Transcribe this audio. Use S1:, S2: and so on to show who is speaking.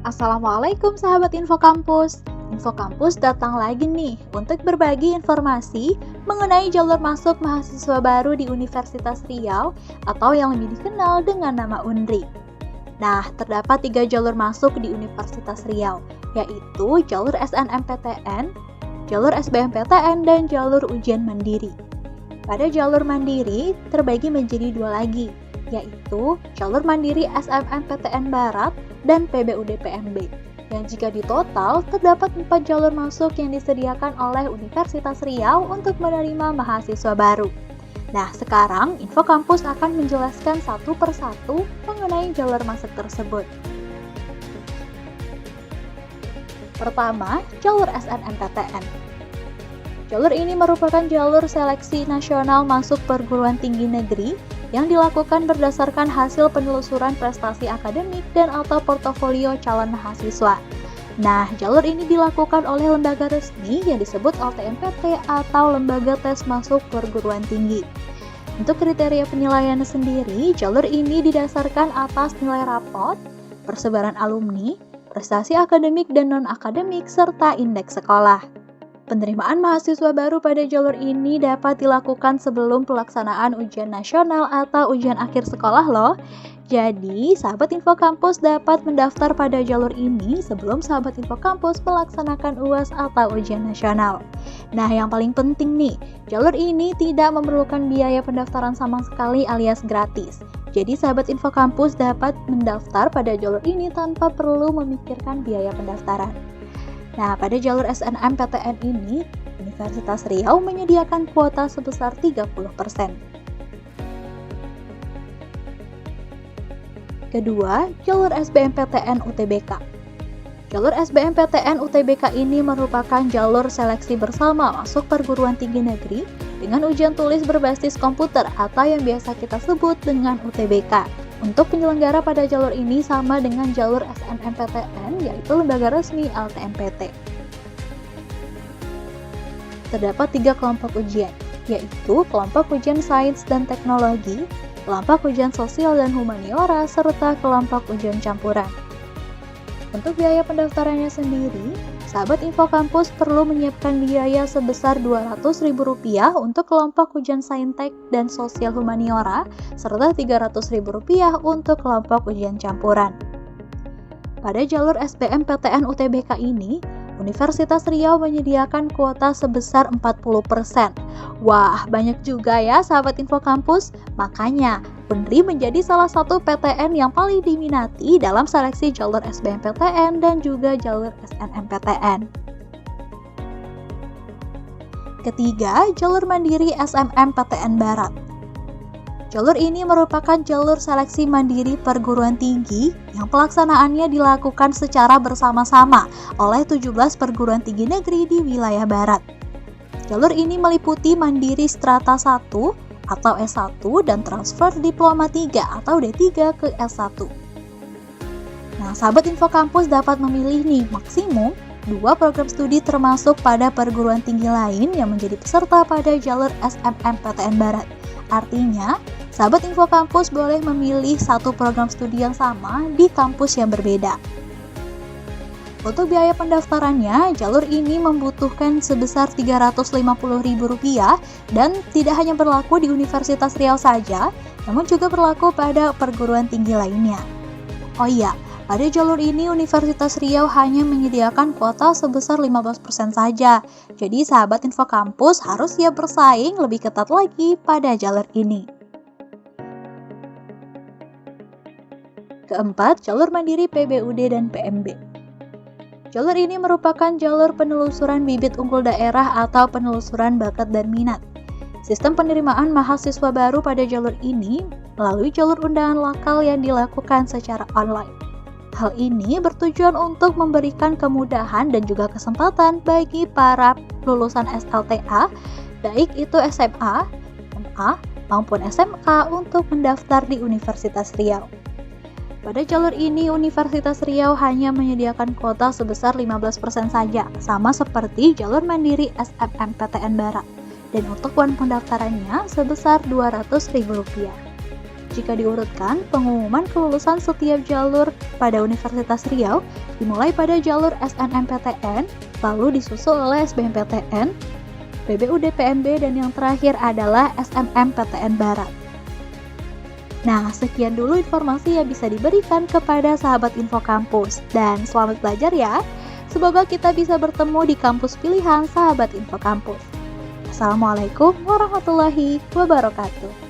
S1: Assalamualaikum sahabat Info Kampus. Info Kampus datang lagi nih untuk berbagi informasi mengenai jalur masuk mahasiswa baru di Universitas Riau atau yang lebih dikenal dengan nama UNRI. Nah, terdapat 3 jalur masuk di Universitas Riau, yaitu jalur SNMPTN, jalur SBMPTN, dan jalur ujian mandiri. Pada jalur mandiri terbagi menjadi 2 lagi, yaitu jalur mandiri SNMPTN Barat dan PBUD PMB. Dan jika ditotal, terdapat 4 jalur masuk yang disediakan oleh Universitas Riau untuk menerima mahasiswa baru. Nah, sekarang Info Kampus akan menjelaskan satu persatu mengenai jalur masuk tersebut. Pertama, jalur SNMPTN. Jalur ini merupakan jalur seleksi nasional masuk perguruan tinggi negeri yang dilakukan berdasarkan hasil penelusuran prestasi akademik dan atau portofolio calon mahasiswa. Nah, jalur ini dilakukan oleh lembaga resmi yang disebut LTMPT atau Lembaga Tes Masuk Perguruan Tinggi. Untuk kriteria penilaian sendiri, jalur ini didasarkan atas nilai rapot, persebaran alumni, prestasi akademik dan non-akademik, serta indeks sekolah. Penerimaan mahasiswa baru pada jalur ini dapat dilakukan sebelum pelaksanaan ujian nasional atau ujian akhir sekolah loh. Jadi, sahabat Info Kampus dapat mendaftar pada jalur ini sebelum sahabat Info Kampus melaksanakan UAS atau ujian nasional. Nah, yang paling penting nih, jalur ini tidak memerlukan biaya pendaftaran sama sekali alias gratis. Jadi, sahabat Info Kampus dapat mendaftar pada jalur ini tanpa perlu memikirkan biaya pendaftaran. Nah, pada jalur SNMPTN ini, Universitas Riau menyediakan kuota sebesar 30%. Kedua, jalur SBMPTN UTBK. Jalur SBMPTN UTBK ini merupakan jalur seleksi bersama masuk perguruan tinggi negeri dengan ujian tulis berbasis komputer atau yang biasa kita sebut dengan UTBK. Untuk penyelenggara pada jalur ini sama dengan jalur SNMPTN, yaitu lembaga resmi LTMPT. Terdapat 3 kelompok ujian, yaitu kelompok ujian sains dan teknologi, kelompok ujian sosial dan humaniora, serta kelompok ujian campuran. Untuk biaya pendaftarannya sendiri, sahabat Info Kampus perlu menyiapkan biaya sebesar Rp200.000 untuk kelompok ujian saintek dan sosial humaniora, serta Rp300.000 untuk kelompok ujian campuran. Pada jalur SBMPTN UTBK ini, Universitas Riau menyediakan kuota sebesar 40%. Wah, banyak juga ya sahabat Info Kampus. Makanya, UNRI menjadi salah satu PTN yang paling diminati dalam seleksi jalur SBMPTN dan juga jalur SNMPTN. Ketiga, jalur mandiri SMMPTN Barat. Jalur ini merupakan jalur seleksi mandiri perguruan tinggi yang pelaksanaannya dilakukan secara bersama-sama oleh 17 perguruan tinggi negeri di wilayah Barat. Jalur ini meliputi mandiri strata 1 atau S1 dan transfer diploma 3 atau D3 ke S1. Nah, sahabat Info Kampus dapat memilih nih maksimum 2 program studi termasuk pada perguruan tinggi lain yang menjadi peserta pada jalur SMMPTN Barat. Artinya, sahabat Info Kampus boleh memilih 1 program studi yang sama di kampus yang berbeda. Untuk biaya pendaftarannya, jalur ini membutuhkan sebesar Rp350.000 dan tidak hanya berlaku di Universitas Riau saja, namun juga berlaku pada perguruan tinggi lainnya. Oh iya, pada jalur ini Universitas Riau hanya menyediakan kuota sebesar 15% saja. Jadi sahabat Info Kampus harus siap bersaing lebih ketat lagi pada jalur ini. Keempat, jalur mandiri PBUD dan PMB. Jalur ini merupakan jalur penelusuran bibit unggul daerah atau penelusuran bakat dan minat. Sistem penerimaan mahasiswa baru pada jalur ini melalui jalur undangan lokal yang dilakukan secara online. Hal ini bertujuan untuk memberikan kemudahan dan juga kesempatan bagi para lulusan SLTA, baik itu SMA, MA, maupun SMK untuk mendaftar di Universitas Riau. Pada jalur ini, Universitas Riau hanya menyediakan kuota sebesar 15% saja, sama seperti jalur mandiri SNMPTN Barat, dan untuk uang pendaftarannya sebesar Rp200.000. Jika diurutkan, pengumuman kelulusan setiap jalur pada Universitas Riau dimulai pada jalur SNMPTN, lalu disusul oleh SBMPTN, PBUD PMB, dan yang terakhir adalah SNMPTN Barat. Nah, sekian dulu informasi yang bisa diberikan kepada sahabat Info Kampus, dan selamat belajar ya. Semoga kita bisa bertemu di kampus pilihan sahabat Info Kampus. Assalamualaikum warahmatullahi wabarakatuh.